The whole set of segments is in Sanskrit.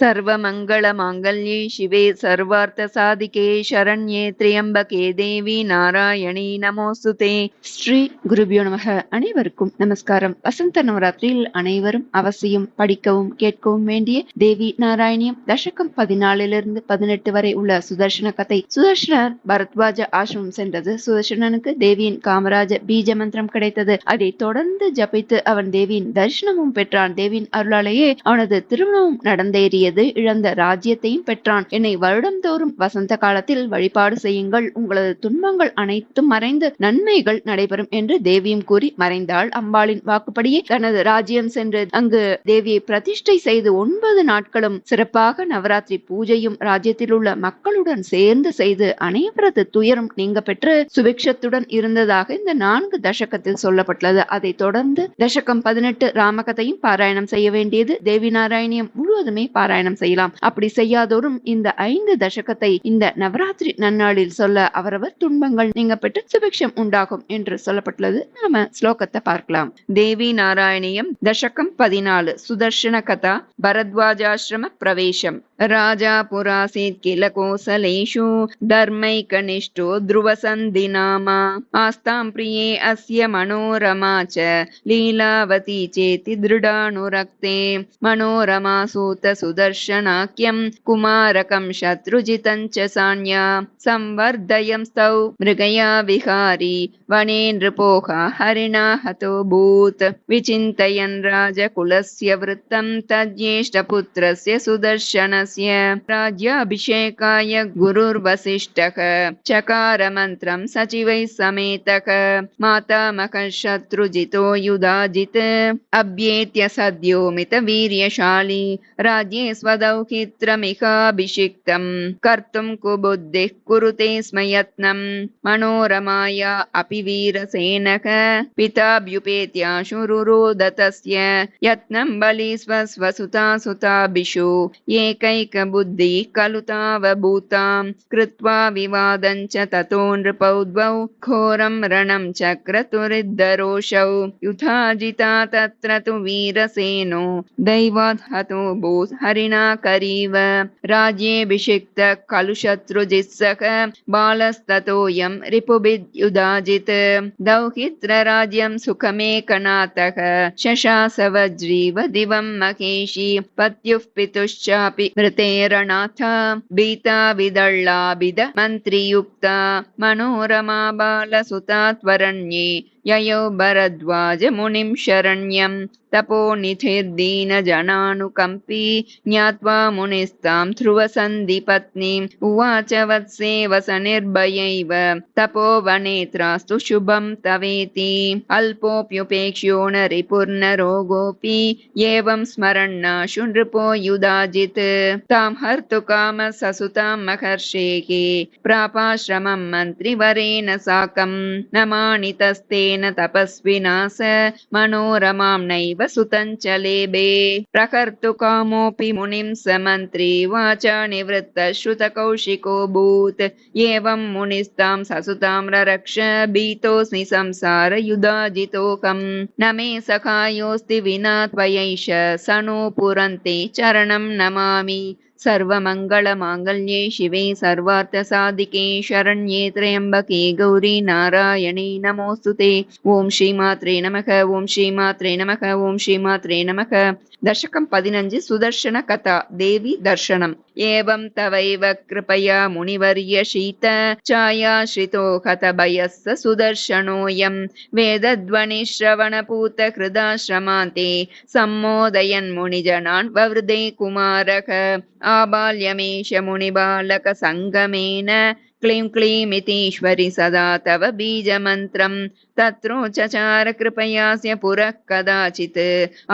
सर्वमङ्गलमाङ्गल्ये शिवे सर्वार्थसाधिके शरण्ये त्र्यम्बके தேவி நாராயணி நமோஸ்துதே. ஸ்ரீ குருபியோ நமக. அனைவருக்கும் நமஸ்காரம். வசந்த நவராத்திரியில் அனைவரும் அவசியம் படிக்கவும் கேட்கவும் வேண்டிய தேவி நாராயணியம் தசகம் 14 18 வரை உள்ள சுதர்சன கதை. சுதர்சனர் பரத்வாஜ ஆசிரமம் சென்றது. சுதர்சனனுக்கு தேவியின் காமராஜ பீஜ மந்திரம் கிடைத்தது. அதை தொடர்ந்து ஜபித்து அவன் தேவியின் தரிசனமும் பெற்றான். தேவியின் அருளாலேயே அவனது திருமணமும் நடந்தேறியது. இழந்த ராஜ்யத்தையும் பெற்றான். என்னை வருடந்தோறும் வசந்த காலத்தில் வழிபாடு செய்யுங்கள், உங்களது துன்பங்கள் அனைத்தும் மறைந்து நன்மைகள் நடைபெறும் என்று தேவியும் கூறி மறைந்தாள். அம்பாளின் வாக்குப்படியே தனது ராஜ்யம் சென்று அங்கு தேவியை பிரதிஷ்டை செய்து 9 நாட்களும் சிறப்பாக நவராத்திரி பூஜையும் ராஜ்யத்தில் உள்ள மக்களுடன் சேர்ந்து செய்து அனைவரது துயரும் நீங்க பெற்று சுபிக்ஷத்துடன் இருந்ததாக இந்த 4 தசகத்தில் சொல்லப்பட்டுள்ளது. அதை தொடர்ந்து தசகம் 18 ராமகதையும் பாராயணம் செய்ய வேண்டியது. தேவி நாராயணியம் முழுவதுமே பாராயணம் செய்யலாம். அப்படி செய்யாதோரும் இந்த 5 தசகத்தை இந்த நவராத்திரி நன்னாளில் சொல்ல அவரவர் துன்பங்கள் நீங்க பெற்று சுபிக்ஷம் உண்டாகும் என்று சொல்லப்பட்டுள்ளது. நாம ஸ்லோகத்தை பார்க்கலாம். தேவி நாராயணியம் தசகம் 14 சுதர்சன கதா பரத்வாஜாசிரம பிரவேசம். ராஜா புராசீத் கில கோசலேஷு தர்மைகனிஷ்டோ த்ருவசந்தி நாமா ஆஸ்தாம் பிரியே அஸ்ய மனோரமா ச லீலாவதி சேதி திருடானுரக்தே மனோரமா சூத சுதர்சனாக்கியம் குமாரகம் சத்ருஜிதம் ச சான்யா சம்வர்தயம் ஸ்தௌ மிருகயா விஹாரி வனே நிருபோகா ஹரிணா ஹதோ பூத் விசிந்தயன் ராஜகுலஸ்ய விருத்தம் தஜ்யேஷ்டபுத்ரஸ்ய சுதர்சனஸ்ய ராஜ்யாபிஷேகாய குருர்வசிஷ்டக சகார மந்திரம் சச்சிவை சமேதக மாதாமகः சத்ருஜிதோ யுதாஜித் அப்யேத்ய சத்யோமித வீரியசாலி ராஜ்யே ஸ்வதௌஹித்ரமிகாபிஷிக்தம் கர்த்தும் குபுத்திः குருதே ஸ்ம யத்னம் மனோரமாயா அபி வீரசேனக பிதாப்யுபேத்யாசுருரோததஸ்ய யத்னம் பலி ஸ்வஸ்வசுதா சுதாபிஷு ஏகைகபுத்தி கலுதாவபூதாம் கிருத்வா விவாதஞ்ச ததோ நிருபௌ த்வௌ கோரம் ரணம் சக்ரதுரித்தரோஷௌ யுதாஜிதா தத்ர து வீரசேனோ தைவாத் ஹதோ பூத் ஹரிணா கரீவ ராஜ்யேபிஷிக்த கலுஷத்ருஜித்ஸக பாலஸ்ததோயம் ரிபுபித் யுதாஜித் தௌஹித்ர ராஜ்யம் சுகமேகநாதக சசாசவஜ்ரீவ திவம் மகேஷி பத்யுஃ பிதுஷ்சாபி மிருதேரணாத பீதா விதள்ளாபித மந்திரியுக்தா மனோரமா பாலசுதாத்வரண்யே யயோ பரத்வாஜ முனிம் சரண்யம் தபோ நிதிர்தீன ஜனானுகம்பி ஞாத்வா முனிஸ்தாம் த்ருவசந்தி பத்னீம் உவாச்ச வத்சே வசநிர்பயைவ தபோ வனேத்ராஸ்து சுபம் தவேதி அல்போப்யுபேக்ஷ்யோ ந ரிபுர்நரோ கோபி ஏவம் ஸ்மரண்ணாஷு நிருபோ யுதாஜித் தாம் ஹர்த்து காம சசுதாம் மகர்ஷேகே பிராபாஸ்ரமம் மந்திரிவரேன சாகம் நமானிதஸ்தேன தபஸ்வினா ச மனோரமாம் நைவ சுதஞ்சலேபே பிரகர்த்து காமோபி முனிம் ச மந்திரி வாச்சா நிவృత్త ஸ்ருத கௌஷிகோ பூத் ஏவம் முனிஸ்தாம் சசுதாம் ரரக்ஷ பீதோஸ்மி சம்சார யுதாஜிதோகம் நமே சகாயோஸ்தி வினா த்வயைஷ சனோ புரந்தே சரணம் நமாமி. सर्वमङ्गलमाङ्गल्ये शिवे सर्वार्थसाधिके शरण्ये त्र्यम्बके गौरी नारायणी नमोस्तुते. ओम श्रीमात्रे नमः. ओम श्रीमात्रे नमः. ओम श्रीमात्रे नमः. दशकं 15 सुदर्शन कथा देवी दर्शनम्. एवं तवैव कृपया मुनिवर्य शीत छायाश्रितो हतभयस्स सुदर्शनोऽयं वेदध्वनिश्रवणपूत हृदाश्रमान्ते सम्मोदयन् मुनिजनान् ववृदे कुमारः आबाल्यमेष मुनिबालक संगमेन क्लीं क्लीमितीश्वरि सदा तव बीजमन्त्रं तत्रोचचार कृपयास्य पुरः कदाचित्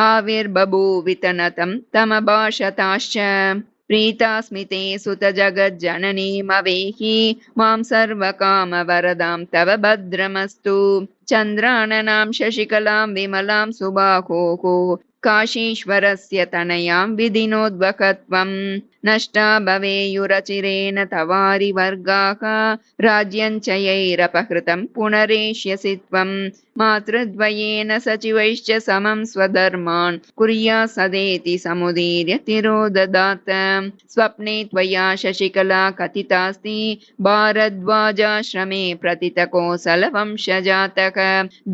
आविर्बभूवितनतं तमभाषताश्च प्रीतास्मिते सुत जगज्जननीमवेहि मां सर्वकामवरदां तव भद्रमस्तु. चन्द्राननां शशिकलां विमलां सुबाहोः काशीश्वरस्य तनयां विधिनोद्वकत्वं नष्टा भवेयुरचिरेण तवारिवर्गाः राज्यं च यैरपहृतं पुनरेष्यसि त्वं मातृद्वयेन सचिवैश्च समं स्वधर्मान् कुर्या सदेति समुदीर्य तिरोददात स्वप्ने त्वया शशिकला कथितास्ति भारद्वाजाश्रमे प्रतितकोसलवंशजातक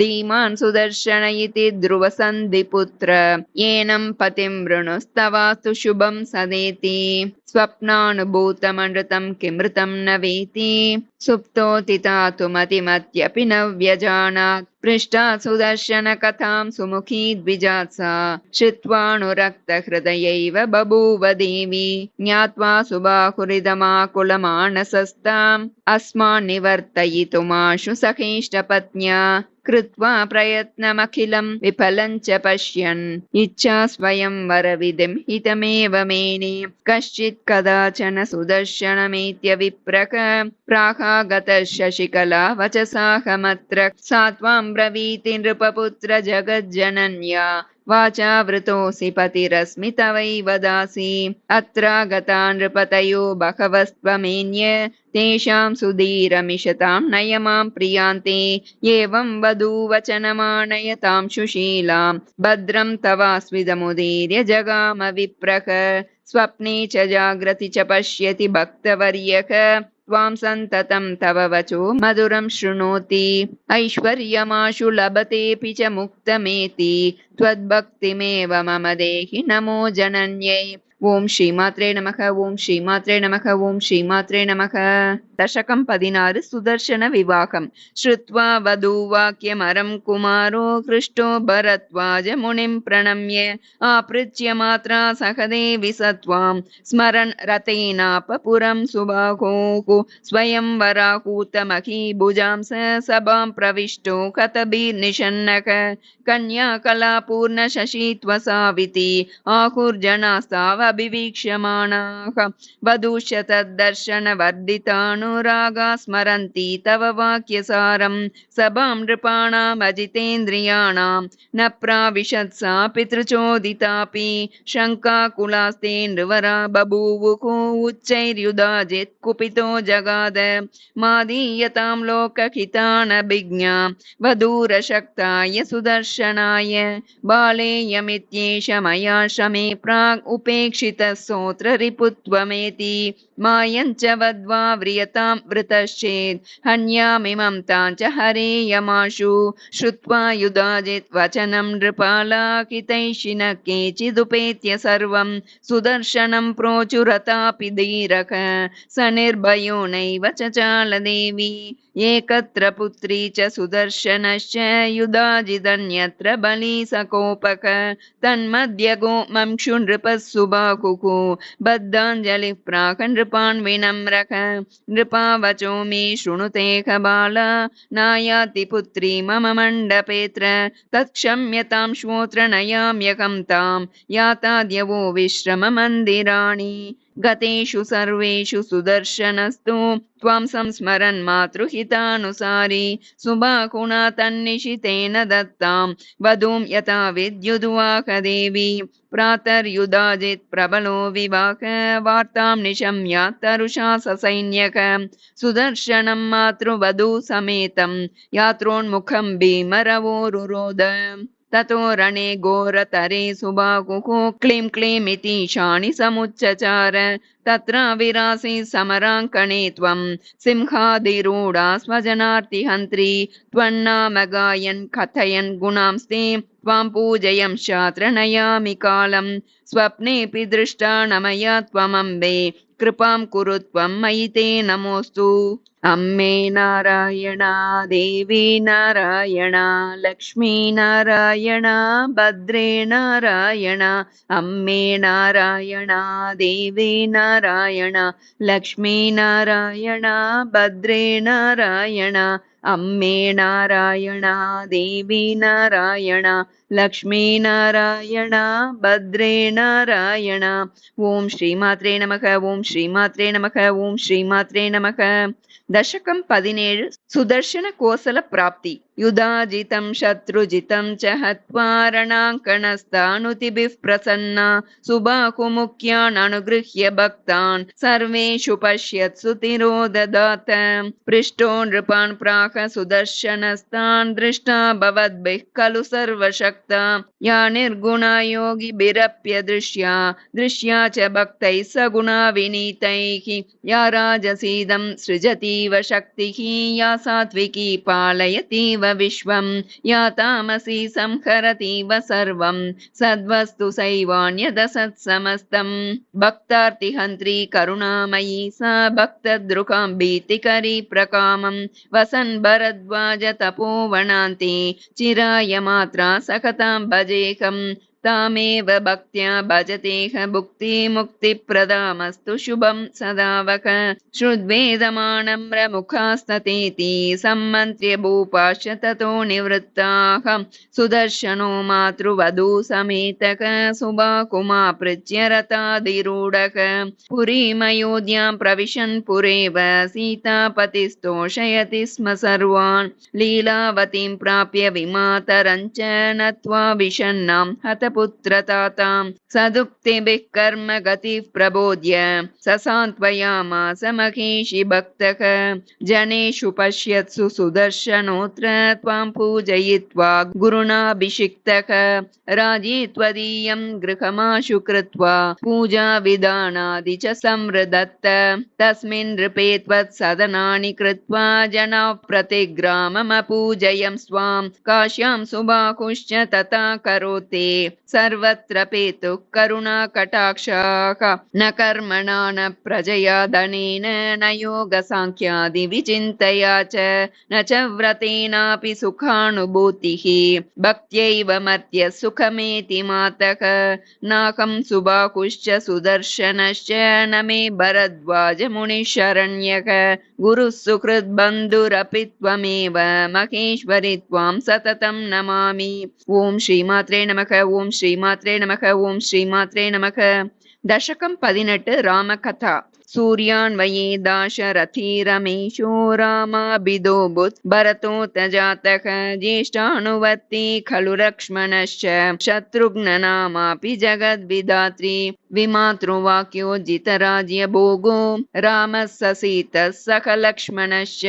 धीमान् सुदर्शन इति ध्रुवसन्धिपुत्र येनं पतिं वृणुस्तवास्तु शुभं सदेति स्वप्नानुभूतमनृतं किमृतं न वेति सुप्तोतितातुमतिमत्यपि न व्यजानात् पृष्टा सुदर्शन कथां सुमुखी द्विजात्सा श्रुत्वानुरक्तहृदयैव बभूव देवी ज्ञात्वा सुबाहुरिदमाकुलमानसस्ताम् अस्मान् निवर्तयितुमाशु सखेष्टपत्न्या कृत्वा प्रयत्नमखिलं विफलं च पश्यन् इच्छा स्वयं वरविधिं हितमेव मेने कश्चित् कदाचन सुदर्शनमेत्य विप्रक प्राहागतः शशिकला वचसाहमत्र सा त्वां ब्रवीति नृपपुत्र जगज्जनन्या वाचा वृतोऽसि पतिरस्मि तवैव दासी अत्रागता नृपतयो बहवस्त्वमेन्य तेषां सुधीरमिषतां नयमां प्रियान्ते एवं वधूवचनमानयतां सुशीलां भद्रं तवास्विदमुदीर्य जगाम विप्रः स्वप्ने च जाग्रति च पश्यति भक्तवर्यः त्वां सन्ततं तव वचो मधुरं शृणोति ऐश्वर्यमाशु लभतेऽपि च मुक्तमेति त्वद्भक्तिमेव मम देहि नमो जनन्यै ओम श्रीमात्रे नमः ओम श्रीमात्रे नमः ओम श्रीमात्रे नमः दशकं 16 सुदर्शन विवाहं श्रुत्वा वधूवाक्यमरं कुमारो हृष्टो भरद्वाज मुनिं प्रणम्य आपृच्य मात्रा सहदेवि सत्वां स्मरन् रतेनापपुरं सुबाहोः स्वयं वराहूतमहीभुजां सभां प्रविष्टो कतभिर्निषन्नः कन्या कलापूर्ण शशित्वसाविति आहुर्जनास्तावभिवीक्ष्यमाणाः वधूश्च तद्दर्शनवर्धितानुरागा स्मरन्ति तव वाक्यसारं सभां नृपाणामजितेन्द्रियाणां न प्राविशत्सा पितृचोदितापि शङ्काकुलास्ते नृवरा बभूवुः उच्चैर्युधाजित् कुपितो जगाद मादीयतां लोकहितानभिज्ञा वधूरशक्ताय सुदर्शनाय बालेयमित्येष मया श्रमे प्राग् उपेक्षितः सोऽत्र रिपुत्वमेति मायं च वद्वा व्रियतां वृतश्चेत् हन्यामिमं तां च हरेयमाशु श्रुत्वा युधाजित् वचनं नृपालाकितैषिणः केचिदुपेत्य सर्वं सुदर्शनं प्रोचुरतापि धीरः स निर्भयो नैव चचालदेवी एकत्र पुत्री च सुदर्शनश्च युधाजिदन्यत्र बली सकोपक तन्मध्यगो मंक्षु नृपः सुबाहुः बद्धाञ्जलिः प्राह नृपान् विनम्रः नृपावचो मे शृणुतेह बाला नायाति पुत्री मम मण्डपेऽत्र तत्क्षम्यतां श्वोत्र नयाम्यहं तां याताद्यवो विश्रममन्दिराणि गतेषु सर्वेषु सुदर्शनस्तु त्वां संस्मरन् मातृहितानुसारी सुबाहुना तन्निशितेन दत्तां वधूं यथा विद्युद्वाह देवी प्रातर्युधाजित् प्रबलो विवाह वार्तां निशम्य तरुषा ससैन्यक सुदर्शनं मातृवधू समेतं यात्रोन्मुखं भीमरवोरुरोध ततो रणे घोरतरे सुबाहुः क्लीं क्लीमिति शाणि समुच्चचार तत्र विरासि समराङ्कणे त्वं सिंहादिरूढा स्वजनार्तिहन्त्री त्वन्नाम गायन् कथयन् गुणांस्ते त्वां पूजयं शात्र नयामि कालं स्वप्नेऽपि दृष्टा न मया त्वमम्बे कृपां कुरु त्वं मयि ते नमोऽस्तु अम्मे नारायणा देवी नारायणा लक्ष्मी नारायणा भद्रे नारायणा अम्मे नारायणा देवी नारायणा लक्ष्मी नारायणा भद्रे नारायणा अम्मे नारायणा देवी नारायणा लक्ष्मी नारायण भद्रे नारायण। ओम श्रीमात्रे नमः। ओम श्रीमात्रे नमः। ओम श्रीमात्रे नमः। दशकं 17 सुदर्शन कोसल प्राप्ति। युधाजितं शत्रुजितं च हत्वा रणाङ्कणस्थानुतिभिः प्रसन्ना सुबाहुमुख्यान् अनुगृह्य भक्तान् सर्वेषु पश्यत्सु तिरोददात। पृष्टो नृपान् प्राह सुदर्शनस्तान् दृष्टा भवद्भिः खलु सर्वशक्ता। या निर्गुणा योगिभिरप्यदृश्या दृश्या च भक्तैः सगुणा विनीतैः। या राजसीदं सृजतीव शक्तिः या सात्विकी पालयतीव विश्वं। या तामसी संहरतीव सर्वं सद्वस्तु सैवान्यदसत्समस्तं। भक्तार्तिहन्त्री करुणामयी सा भक्तद्रुकां भीतिकरी प्रकामं। वसन् भरद्वाज तपोवनान्ते चिराय मात्रा सकतां भजेकम्। तामेव भक्त्या भजतेह भुक्तिमुक्तिप्रदामस्तु शुभं सदावक। श्रुद्वेदमानम्रमुखास्ततेति सम्मन्त्र्य भूपाश्च ततो निवृत्ताः। सुदर्शनो मातृवधू समेतक सुबाकुमापृच्य रथाधिरूढः। पुरीमयोध्यां प्रविशन् पुरेव सीतापतिस्तोषयति स्म सर्वान्। लीलावतीं प्राप्य विमातरञ्च नत्वा विषन्नां हतपुत्रतातां। सदुक्तिभिः कर्म गतिः प्रबोध्य ससान्त्वयामास महेशि भक्तः। जनेषु पश्यत्सु सुदर्शनोऽत्र त्वां पूजयित्वा गुरुणाभिषिक्तः। राजी त्वदीयं गृहमाशु कृत्वा पूजाविधानादि च संवृदत्त। तस्मिन् नृपे त्वत्सदनानि कृत्वा जनाः प्रतिग्राममपूजयं स्वां। काश्यां सुबाहुश्च तथा करोते सर्वत्र पेतुः करुणाकटाक्षाः। न कर्मणा न प्रजया धनेन न योगसाङ्ख्यादिविचिन्तया च न च व्रतेनापि सुखानुभूतिः। भक्त्यैव मर्त्य सुखमेति मातः। नाहं सुबाहुश्च सुदर्शनश्च न मे भरद्वाज मुनिशरण्यः। गुरुः सुहृद्बन्धुरपि त्वमेव महेश्वरि त्वां सततं नमामि। ओम श्रीमात्रे नमः। ओम श्रीमात्रे नमः। ओम श्रीमात्रे नमः। दशकं 18 रामकथा। सूर्यान्वये दाशरथी रमेशो रामाभिदोऽभूत् भरतोऽथ जातः। ज्येष्ठानुवर्ती खलु लक्ष्मणश्च शत्रुघ्ननामापि जगद्विधात्री। विमातृवाक्यो जितराज्यभोगो रामः स सीतः सह लक्ष्मणश्च।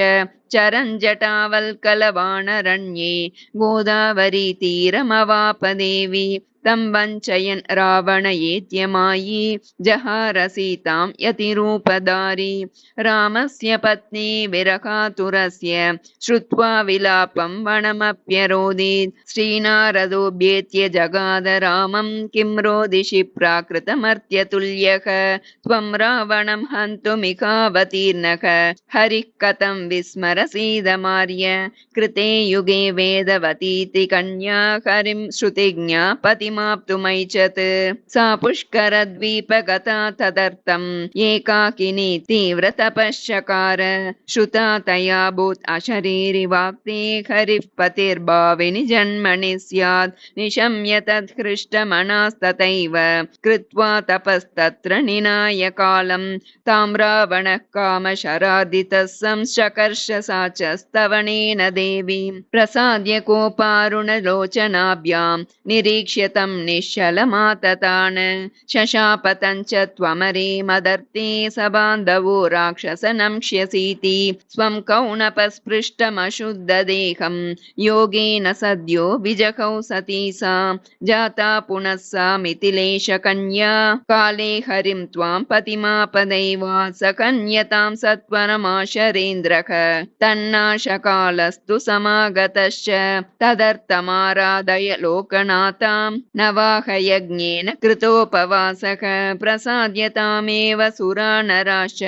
चरन् जटावल्कलवानरण्ये गोदावरीतीरमवापदेवी। तं वञ्चयन् रावणयेत्यमायी जहार सीतां यतिरूपधारी। रामस्य पत्नी विरहातुरस्य श्रुत्वा विलापं वनमप्यरोदीत्। श्रीनारदोऽभ्येत्य जगाद रामं किं रोदिषि प्राकृतमर्त्यतुल्यः। त्वं रावणं हन्तुमिहावतीर्णः हरिः कथं विस्मरसीदमार्य। कृते युगे वेदवतीति कन्या हरिं श्रुतिज्ञा पतिमाप्तुमैच्छत्। सा पुष्करद्वीपगता तदर्थम् एकाकिनी तीव्रतपश्चकार। श्रुता तया भूत् अशरीरि वाक्ते हरिः पतिर्भाविनि जन्मनि स्यात्। निशम्य तत्हृष्टमनास्तथैव कृत्वा तपस्तत्र निनाय कालम्। तां रावणः कामशरार्दितः संशकर्ष सा च स्तवनेन देवीं। प्रसाद्य कोपारुणलोचनाभ्यां निरीक्ष्य तं निश्चलमाततान्। शशापतं च त्वमरे मदर्ते स बान्धवो राक्षसनंक्ष्यसीति। स्वं कौणपस्पृष्टमशुद्धदेहं योगेन सद्यो विजहौ सती सा। जाता पुनः सा मिथिलेशकन्या काले हरिं त्वां पतिमापदैवात्। स कन्यतां सत्वरमाशरेन्द्रः तन्नाशकालस्तु समागतश्च। तदर्थमाराधय लोकनाथां नवाह यज्ञेन कृतोपवासः प्रसाद्यतामेव सुरानराश्च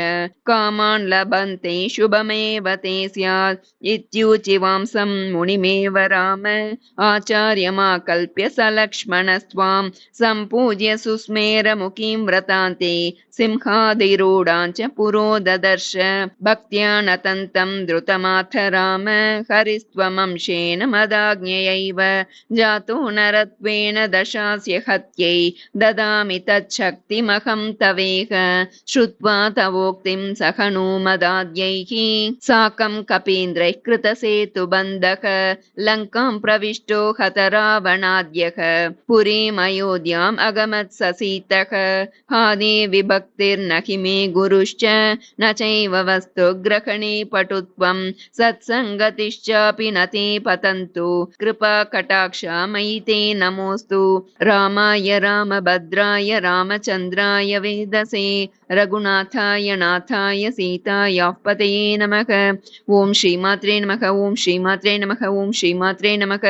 कामान् लभन्ते शुभमेव ते स्यात् इत्युचिवांसं मुनिमेव राम आचार्यमाकल्प्य स लक्ष्मणस्त्वां सम्पूज्य सुस्मेरमुखीं व्रतान्ते सिंहादिरूढां च पुरो ददर्श भक्त्या नतन्तं द्रुतमाथ राम हरिस्त्वमंशेन मदाज्ञयैव जातो नरत्वेन दशास्य हत्यै ददामि तच्छक्तिमहं तवेह श्रुत्वा तवोक्तिं सहनूमदाद्यैः साकं कपीन्द्रैः कृतसेतुबन्धः लङ्कां प्रविष्टो हतरावणाद्यः पुरीमयोध्याम् अगमत् ससीतः हादे विभक्तिर्न हि मे गुरुश्च न चैव वस्तु ग्रहणे पटुत्वं सत्सङ्गतिश्चापि न ते पतन्तु कृपा कटाक्षा मयि ते नमोऽस्तु रामाय रामभद्राय रामचन्द्राय वेदसे रघुनाथाय नाथाय सीतायाः पतये नमः। ओं श्रीमात्रे नमः। ओं श्रीमात्रे नमः। ओं श्रीमात्रे नमः।